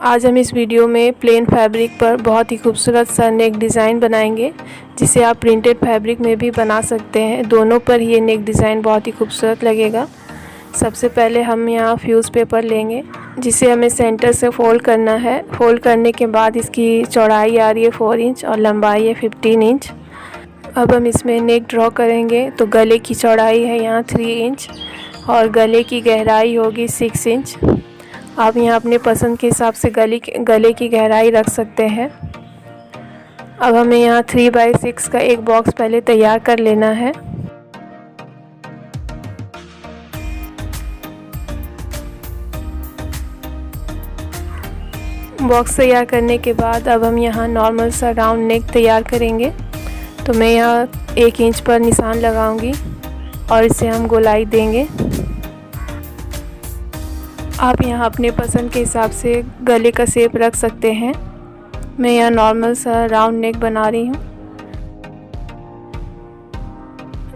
आज हम इस वीडियो में प्लेन फैब्रिक पर बहुत ही खूबसूरत सा नेक डिज़ाइन बनाएंगे, जिसे आप प्रिंटेड फैब्रिक में भी बना सकते हैं। दोनों पर ये नेक डिज़ाइन बहुत ही खूबसूरत लगेगा। सबसे पहले हम यहाँ फ्यूज़ पेपर लेंगे, जिसे हमें सेंटर से फोल्ड करना है। फोल्ड करने के बाद इसकी चौड़ाई आ रही है 4 इंच और लंबाई है 15 इंच। अब हम इसमें नेक ड्रॉ करेंगे। तो गले की चौड़ाई है यहाँ 3 इंच और गले की गहराई होगी 6 इंच। आप यहाँ अपने पसंद के हिसाब से गले की गहराई रख सकते हैं। अब हमें यहाँ 3x6 का एक बॉक्स पहले तैयार कर लेना है। बॉक्स तैयार करने के बाद अब हम यहाँ नॉर्मल सा राउंड नेक तैयार करेंगे। तो मैं यहाँ 1 इंच पर निशान लगाऊंगी और इसे हम गोलाई देंगे। आप यहाँ अपने पसंद के हिसाब से गले का शेप रख सकते हैं। मैं यहाँ नॉर्मल सा राउंड नेक बना रही हूँ।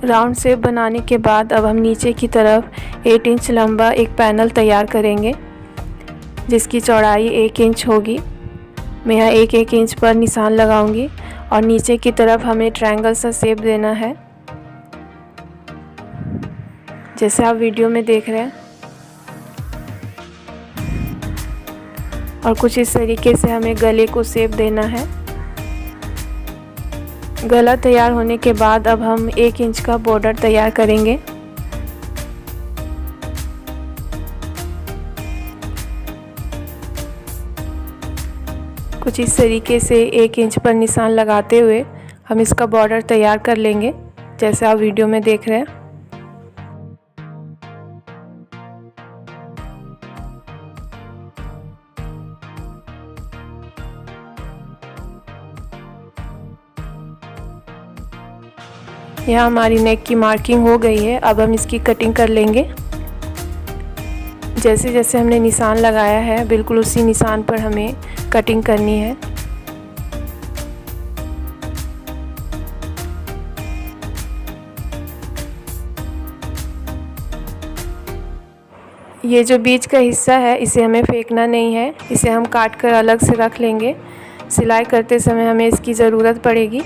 राउंड शेप बनाने के बाद अब हम नीचे की तरफ 8 इंच लंबा एक पैनल तैयार करेंगे, जिसकी चौड़ाई 1 इंच होगी। मैं यहाँ 1 इंच पर निशान लगाऊंगी और नीचे की तरफ हमें ट्रायंगल सा शेप देना है, जैसे आप वीडियो में देख रहे हैं। और कुछ इस तरीके से हमें गले को शेप देना है। गला तैयार होने के बाद अब हम 1 इंच का बॉर्डर तैयार करेंगे। कुछ इस तरीके से 1 इंच पर निशान लगाते हुए हम इसका बॉर्डर तैयार कर लेंगे, जैसे आप वीडियो में देख रहे हैं। यहाँ हमारी नेक की मार्किंग हो गई है। अब हम इसकी कटिंग कर लेंगे। जैसे जैसे हमने निशान लगाया है, बिल्कुल उसी निशान पर हमें कटिंग करनी है। ये जो बीच का हिस्सा है, इसे हमें फेंकना नहीं है, इसे हम काट कर अलग से रख लेंगे। सिलाई करते समय हमें इसकी ज़रूरत पड़ेगी।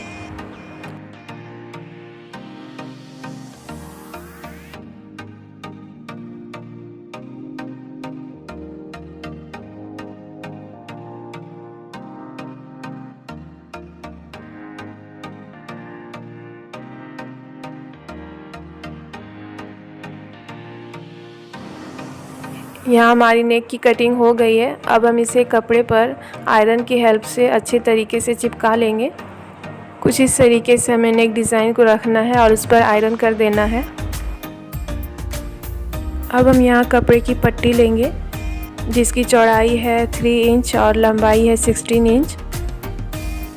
यहाँ हमारी नेक की कटिंग हो गई है। अब हम इसे कपड़े पर आयरन की हेल्प से अच्छे तरीके से चिपका लेंगे। कुछ इस तरीके से हमें नेक डिज़ाइन को रखना है और उस पर आयरन कर देना है। अब हम यहाँ कपड़े की पट्टी लेंगे, जिसकी चौड़ाई है 3 इंच और लंबाई है 16 इंच।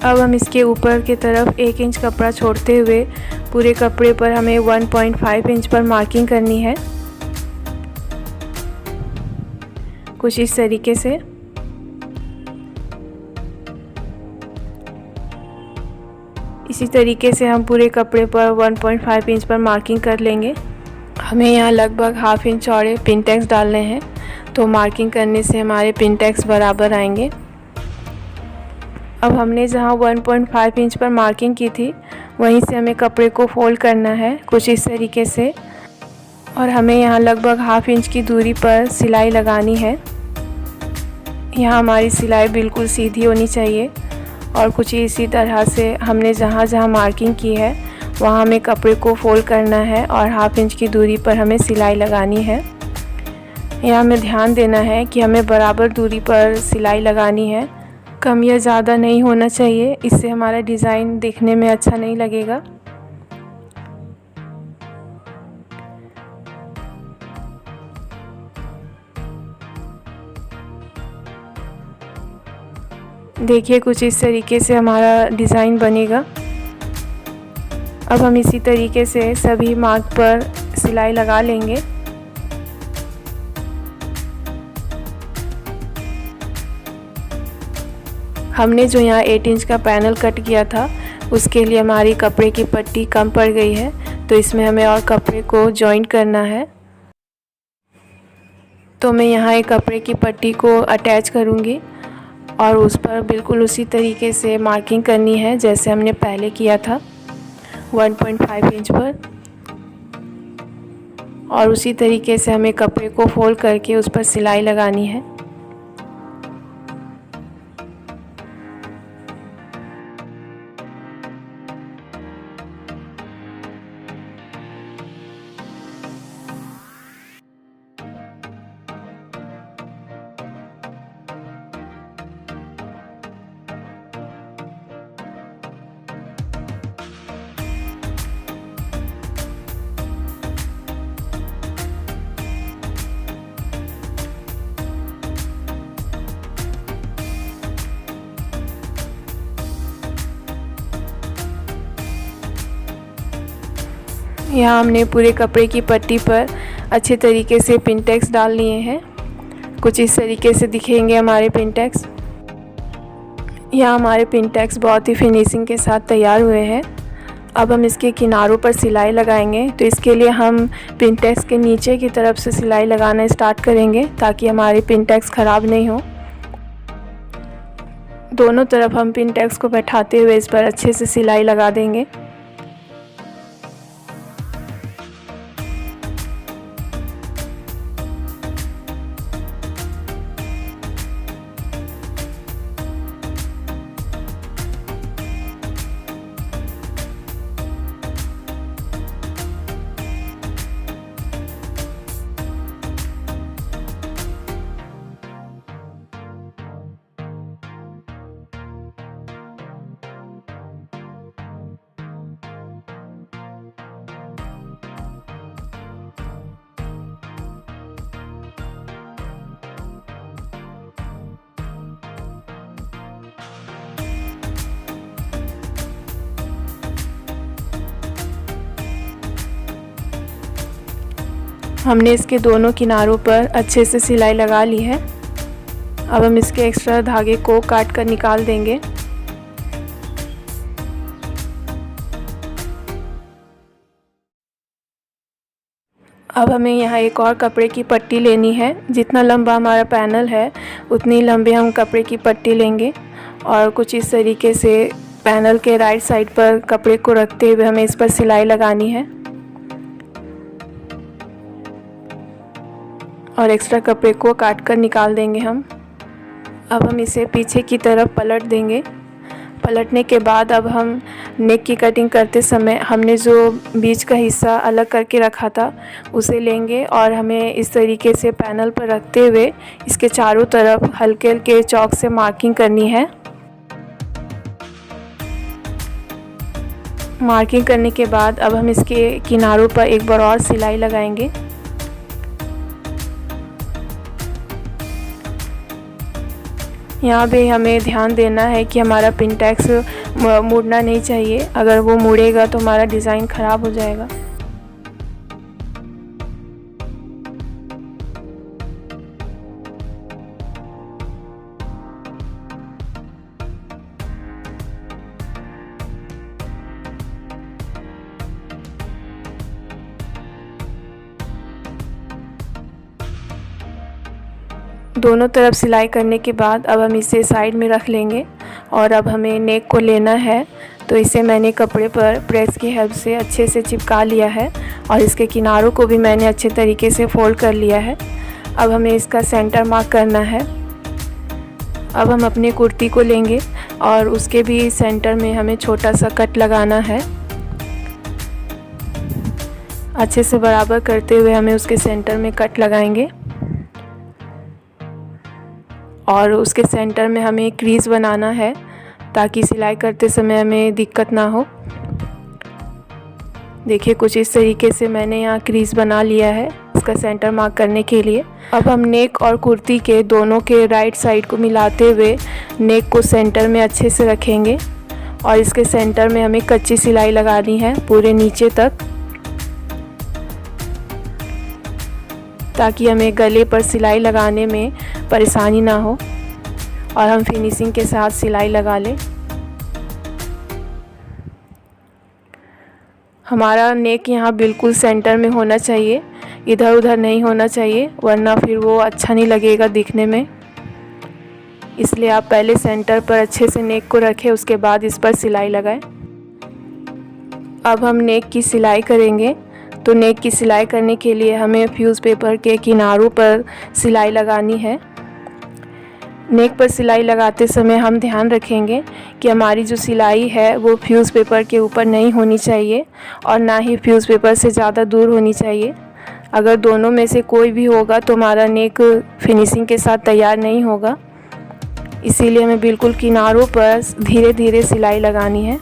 अब हम इसके ऊपर की तरफ 1 इंच कपड़ा छोड़ते हुए पूरे कपड़े पर हमें 1.5 इंच पर मार्किंग करनी है, कुछ इस तरीके से। इसी तरीके से हम पूरे कपड़े पर 1.5 इंच पर मार्किंग कर लेंगे। हमें यहाँ लगभग ½ इंच चौड़े पिन टैक्स डालने हैं, तो मार्किंग करने से हमारे पिन टैक्स बराबर आएंगे। अब हमने जहाँ 1.5 इंच पर मार्किंग की थी, वहीं से हमें कपड़े को फोल्ड करना है, कुछ इस तरीके से। और हमें यहाँ लगभग ½ इंच की दूरी पर सिलाई लगानी है। यहाँ हमारी सिलाई बिल्कुल सीधी होनी चाहिए और कुछ इसी तरह से हमने जहाँ जहाँ मार्किंग की है वहाँ हमें कपड़े को फोल्ड करना है और ½ इंच की दूरी पर हमें सिलाई लगानी है। यहाँ हमें ध्यान देना है कि हमें बराबर दूरी पर सिलाई लगानी है, कम या ज़्यादा नहीं होना चाहिए, इससे हमारा डिज़ाइन दिखने में अच्छा नहीं लगेगा। देखिए, कुछ इस तरीके से हमारा डिज़ाइन बनेगा। अब हम इसी तरीके से सभी मार्क पर सिलाई लगा लेंगे। हमने जो यहाँ 8 इंच का पैनल कट किया था, उसके लिए हमारी कपड़े की पट्टी कम पड़ गई है, तो इसमें हमें और कपड़े को जॉइंट करना है। तो मैं यहाँ एक कपड़े की पट्टी को अटैच करूँगी और उस पर बिल्कुल उसी तरीके से मार्किंग करनी है जैसे हमने पहले किया था 1.5 इंच पर। और उसी तरीके से हमें कपड़े को फोल्ड करके उस पर सिलाई लगानी है। यहाँ हमने पूरे कपड़े की पट्टी पर अच्छे तरीके से पिनटेक्स डाल लिए हैं। कुछ इस तरीके से दिखेंगे हमारे पिनटेक्स। यहाँ हमारे पिनटेक्स बहुत ही फिनिशिंग के साथ तैयार हुए हैं। अब हम इसके किनारों पर सिलाई लगाएंगे। तो इसके लिए हम पिनटेक्स के नीचे की तरफ से सिलाई लगाना स्टार्ट करेंगे ताकि हमारे पिनटेक्स ख़राब नहीं हो। दोनों तरफ हम पिनटेक्स को बैठाते हुए इस पर अच्छे से सिलाई लगा देंगे। हमने इसके दोनों किनारों पर अच्छे से सिलाई लगा ली है। अब हम इसके एक्स्ट्रा धागे को काट कर निकाल देंगे। अब हमें यहाँ एक और कपड़े की पट्टी लेनी है। जितना लंबा हमारा पैनल है उतनी लंबी हम कपड़े की पट्टी लेंगे और कुछ इस तरीके से पैनल के राइट साइड पर कपड़े को रखते हुए हमें इस पर सिलाई लगानी है और एक्स्ट्रा कपड़े को काट कर निकाल देंगे हम। अब हम इसे पीछे की तरफ पलट देंगे। पलटने के बाद अब हम नेक की कटिंग करते समय हमने जो बीच का हिस्सा अलग करके रखा था उसे लेंगे और हमें इस तरीके से पैनल पर रखते हुए इसके चारों तरफ हल्के हल्के चॉक से मार्किंग करनी है। मार्किंग करने के बाद अब हम इसके किनारों पर एक बार और सिलाई लगाएंगे। यहाँ पे हमें ध्यान देना है कि हमारा पिनटेक्स मुड़ना नहीं चाहिए। अगर वो मुड़ेगा तो हमारा डिज़ाइन ख़राब हो जाएगा। दोनों तरफ सिलाई करने के बाद अब हम इसे साइड में रख लेंगे और अब हमें नेक को लेना है। तो इसे मैंने कपड़े पर प्रेस की हेल्प से अच्छे से चिपका लिया है और इसके किनारों को भी मैंने अच्छे तरीके से फोल्ड कर लिया है। अब हमें इसका सेंटर मार्क करना है। अब हम अपनी कुर्ती को लेंगे और उसके भी सेंटर में हमें छोटा सा कट लगाना है। अच्छे से बराबर करते हुए हमें उसके सेंटर में कट लगाएंगे और उसके सेंटर में हमें क्रीज बनाना है ताकि सिलाई करते समय हमें दिक्कत ना हो। देखिए कुछ इस तरीके से मैंने यहाँ क्रीज बना लिया है इसका सेंटर मार्क करने के लिए। अब हम नेक और कुर्ती के दोनों के राइट साइड को मिलाते हुए नेक को सेंटर में अच्छे से रखेंगे और इसके सेंटर में हमें कच्ची सिलाई लगानी है पूरे नीचे तक, ताकि हमें गले पर सिलाई लगाने में परेशानी ना हो और हम फिनिशिंग के साथ सिलाई लगा लें। हमारा नेक यहाँ बिल्कुल सेंटर में होना चाहिए, इधर उधर नहीं होना चाहिए, वरना फिर वो अच्छा नहीं लगेगा दिखने में। इसलिए आप पहले सेंटर पर अच्छे से नेक को रखें, उसके बाद इस पर सिलाई लगाएं। अब हम नेक की सिलाई करेंगे। तो नेक की सिलाई करने के लिए हमें फ्यूज़ पेपर के किनारों पर सिलाई लगानी है। नेक पर सिलाई लगाते समय हम ध्यान रखेंगे कि हमारी जो सिलाई है वो फ्यूज़ पेपर के ऊपर नहीं होनी चाहिए और ना ही फ्यूज़ पेपर से ज़्यादा दूर होनी चाहिए। अगर दोनों में से कोई भी होगा तो हमारा नेक फिनिशिंग के साथ तैयार नहीं होगा। इसीलिए हमें बिल्कुल किनारों पर धीरे धीरे सिलाई लगानी है।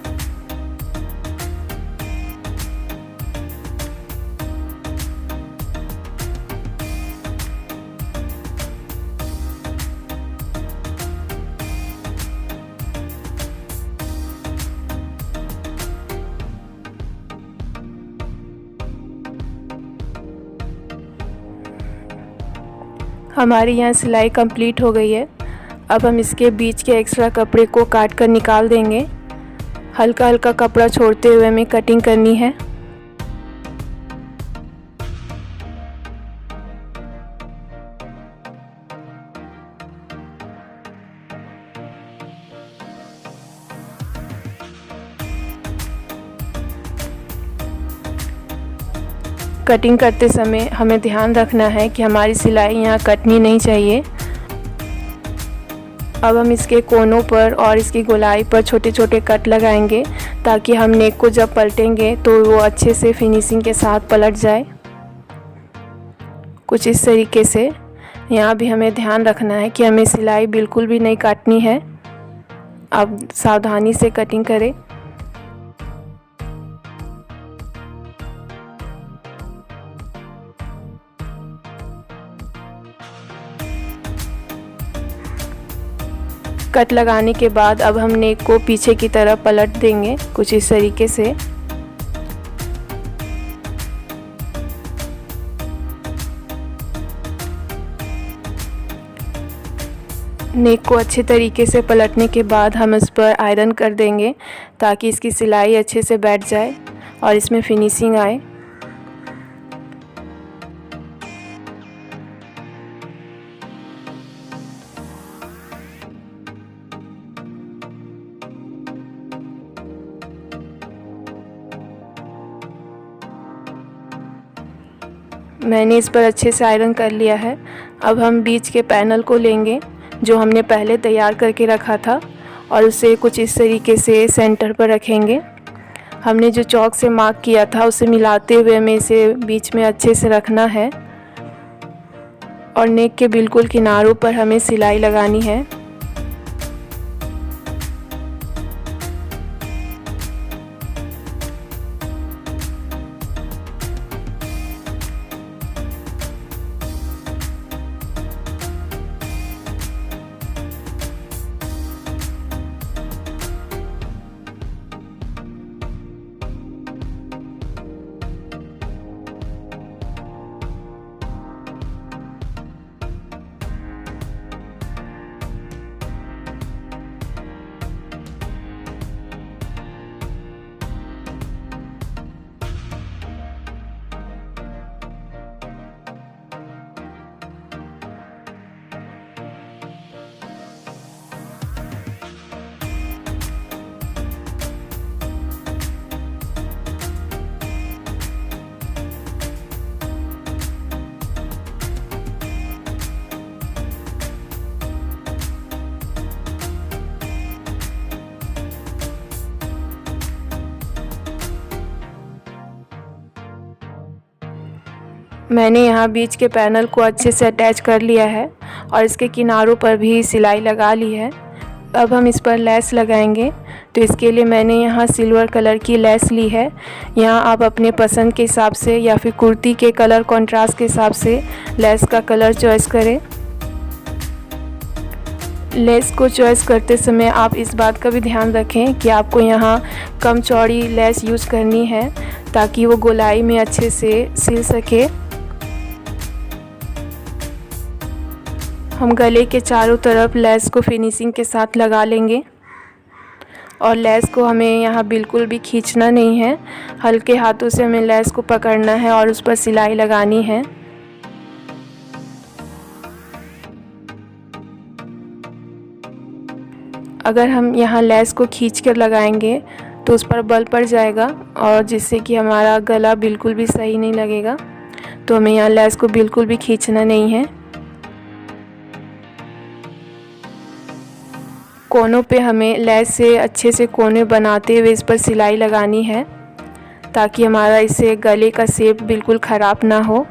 हमारी यहाँ सिलाई कंप्लीट हो गई है। अब हम इसके बीच के एक्स्ट्रा कपड़े को काट कर निकाल देंगे। हल्का हल्का कपड़ा छोड़ते हुए हमें कटिंग करनी है। कटिंग करते समय हमें ध्यान रखना है कि हमारी सिलाई यहाँ कटनी नहीं चाहिए। अब हम इसके कोनों पर और इसकी गोलाई पर छोटे छोटे कट लगाएंगे ताकि हम नेक को जब पलटेंगे तो वो अच्छे से फिनिशिंग के साथ पलट जाए। कुछ इस तरीके से यहाँ भी हमें ध्यान रखना है कि हमें सिलाई बिल्कुल भी नहीं काटनी है। अब सावधानी से कटिंग करें। कट लगाने के बाद अब हम नेक को पीछे की तरफ पलट देंगे कुछ इस तरीके से। नेक को अच्छे तरीके से पलटने के बाद हम इस पर आयरन कर देंगे ताकि इसकी सिलाई अच्छे से बैठ जाए और इसमें फिनिशिंग आए। मैंने इस पर अच्छे से आयरन कर लिया है। अब हम बीच के पैनल को लेंगे जो हमने पहले तैयार करके रखा था और उसे कुछ इस तरीके से सेंटर पर रखेंगे। हमने जो चौक से मार्क किया था उसे मिलाते हुए हमें इसे बीच में अच्छे से रखना है और नेक के बिल्कुल किनारों पर हमें सिलाई लगानी है। मैंने यहाँ बीच के पैनल को अच्छे से अटैच कर लिया है और इसके किनारों पर भी सिलाई लगा ली है। अब हम इस पर लेस लगाएंगे। तो इसके लिए मैंने यहाँ सिल्वर कलर की लेस ली है। यहाँ आप अपने पसंद के हिसाब से या फिर कुर्ती के कलर कॉन्ट्रास्ट के हिसाब से लेस का कलर चॉइस करें। लेस को चॉइस करते समय आप इस बात का भी ध्यान रखें कि आपको यहाँ कम चौड़ी लेस यूज़ करनी है ताकि वो गोलाई में अच्छे से सिल सके। हम गले के चारों तरफ लेस को फिनिशिंग के साथ लगा लेंगे और लेस को हमें यहाँ बिल्कुल भी खींचना नहीं है। हल्के हाथों से हमें लेस को पकड़ना है और उस पर सिलाई लगानी है। अगर हम यहाँ लेस को खींच कर लगाएंगे तो उस पर बल पड़ जाएगा और जिससे कि हमारा गला बिल्कुल भी सही नहीं लगेगा। तो हमें यहाँ लेस को बिल्कुल भी खींचना नहीं है। कोनों पे हमें लेस से अच्छे से कोने बनाते हुए इस पर सिलाई लगानी है ताकि हमारा इससे गले का शेप बिल्कुल ख़राब ना हो।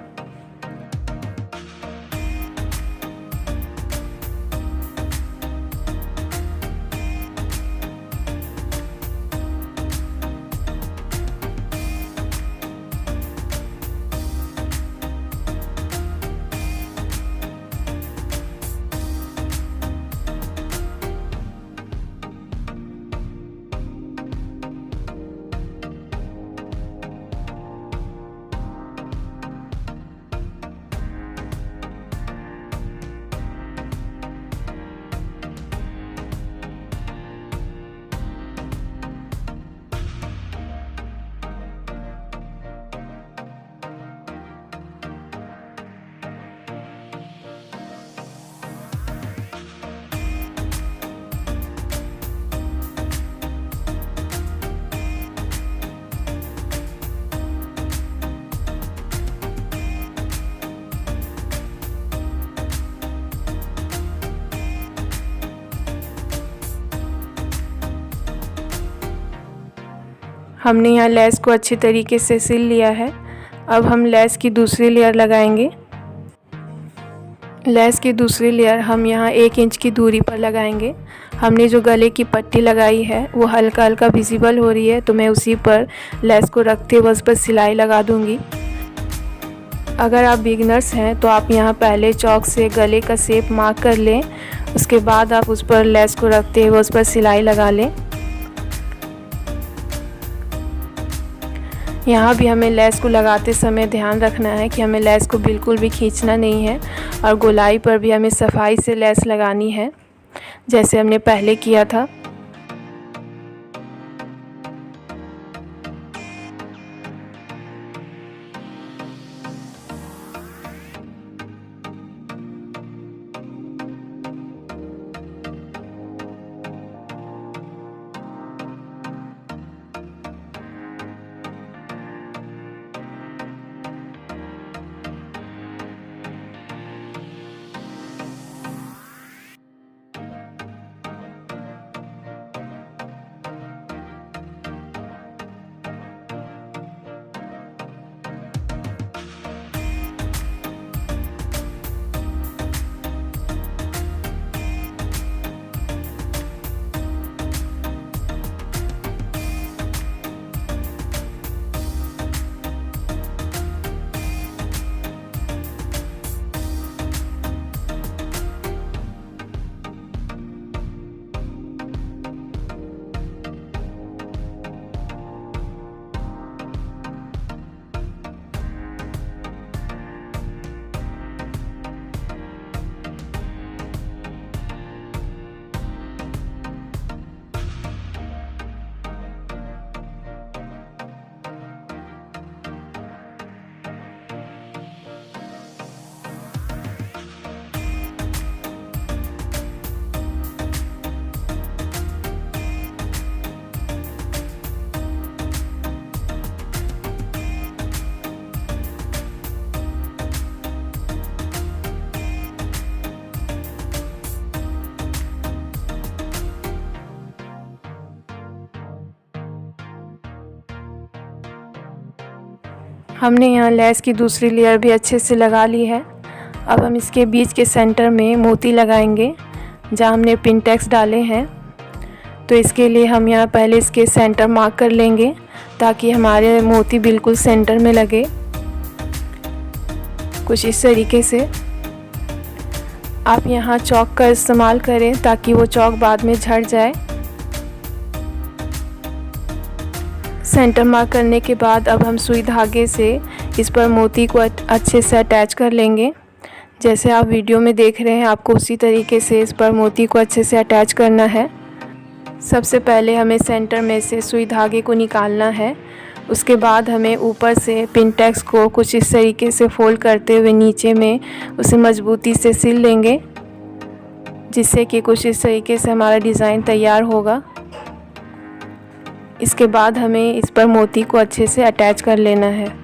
हमने यहाँ लेस को अच्छे तरीके से सिल लिया है। अब हम लेस की दूसरी लेयर लगाएंगे। लेस की दूसरी लेयर हम यहाँ 1 इंच की दूरी पर लगाएंगे। हमने जो गले की पट्टी लगाई है वो हल्का हल्का विजिबल हो रही है, तो मैं उसी पर लेस को रखते हुए उस पर सिलाई लगा दूँगी। अगर आप बिगिनर्स हैं तो आप यहाँ पहले चॉक से गले का शेप मार्क कर लें, उसके बाद आप उस पर लेस को रखते हुए उस पर सिलाई लगा लें। यहाँ भी हमें लेस को लगाते समय ध्यान रखना है कि हमें लेस को बिल्कुल भी खींचना नहीं है और गोलाई पर भी हमें सफाई से लेस लगानी है जैसे हमने पहले किया था। हमने यहाँ लेस की दूसरी लेयर भी अच्छे से लगा ली है। अब हम इसके बीच के सेंटर में मोती लगाएंगे जहाँ हमने पिन टैग्स डाले हैं। तो इसके लिए हम यहाँ पहले इसके सेंटर मार्क कर लेंगे ताकि हमारे मोती बिल्कुल सेंटर में लगे, कुछ इस तरीके से। आप यहाँ चॉक का इस्तेमाल करें ताकि वो चॉक बाद में झड़ जाए। सेंटर मार्क करने के बाद अब हम सुई धागे से इस पर मोती को अच्छे से अटैच कर लेंगे। जैसे आप वीडियो में देख रहे हैं, आपको उसी तरीके से इस पर मोती को अच्छे से अटैच करना है। सबसे पहले हमें सेंटर में से सुई धागे को निकालना है। उसके बाद हमें ऊपर से पिन टैग्स को कुछ इस तरीके से फोल्ड करते हुए नीचे में उसे मजबूती से सिल लेंगे। जिससे कि कुछ इस तरीके से हमारा डिज़ाइन तैयार होगा। इसके बाद हमें इस पर मोती को अच्छे से अटैच कर लेना है।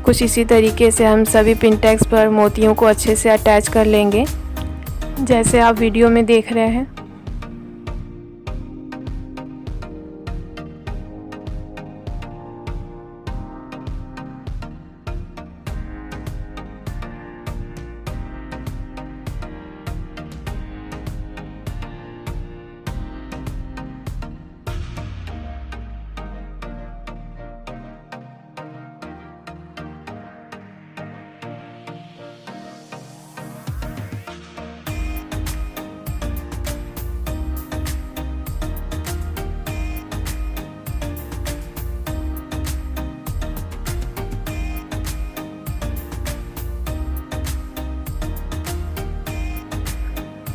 कुछ इसी तरीके से हम सभी पिन टैग्स पर मोतियों को अच्छे से अटैच कर लेंगे, जैसे आप वीडियो में देख रहे हैं।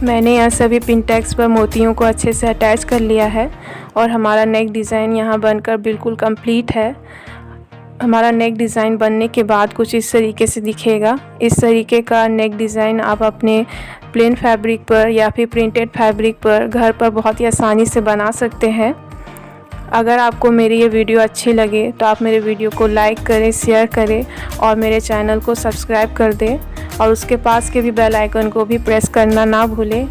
मैंने यहाँ सभी पिन टैग्स पर मोतियों को अच्छे से अटैच कर लिया है और हमारा नेक डिज़ाइन यहाँ बनकर बिल्कुल कंप्लीट है। हमारा नेक डिज़ाइन बनने के बाद कुछ इस तरीके से दिखेगा। इस तरीके का नेक डिज़ाइन आप अपने प्लेन फैब्रिक पर या फिर प्रिंटेड फैब्रिक पर घर पर बहुत ही आसानी से बना सकते हैं। अगर आपको मेरी ये वीडियो अच्छी लगे तो आप मेरे वीडियो को लाइक करें, शेयर करें और मेरे चैनल को सब्सक्राइब कर दें और उसके पास के भी बेल आइकन को भी प्रेस करना ना भूलें,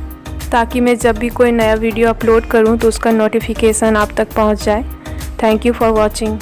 ताकि मैं जब भी कोई नया वीडियो अपलोड करूं तो उसका नोटिफिकेशन आप तक पहुंच जाए। Thank you for watching.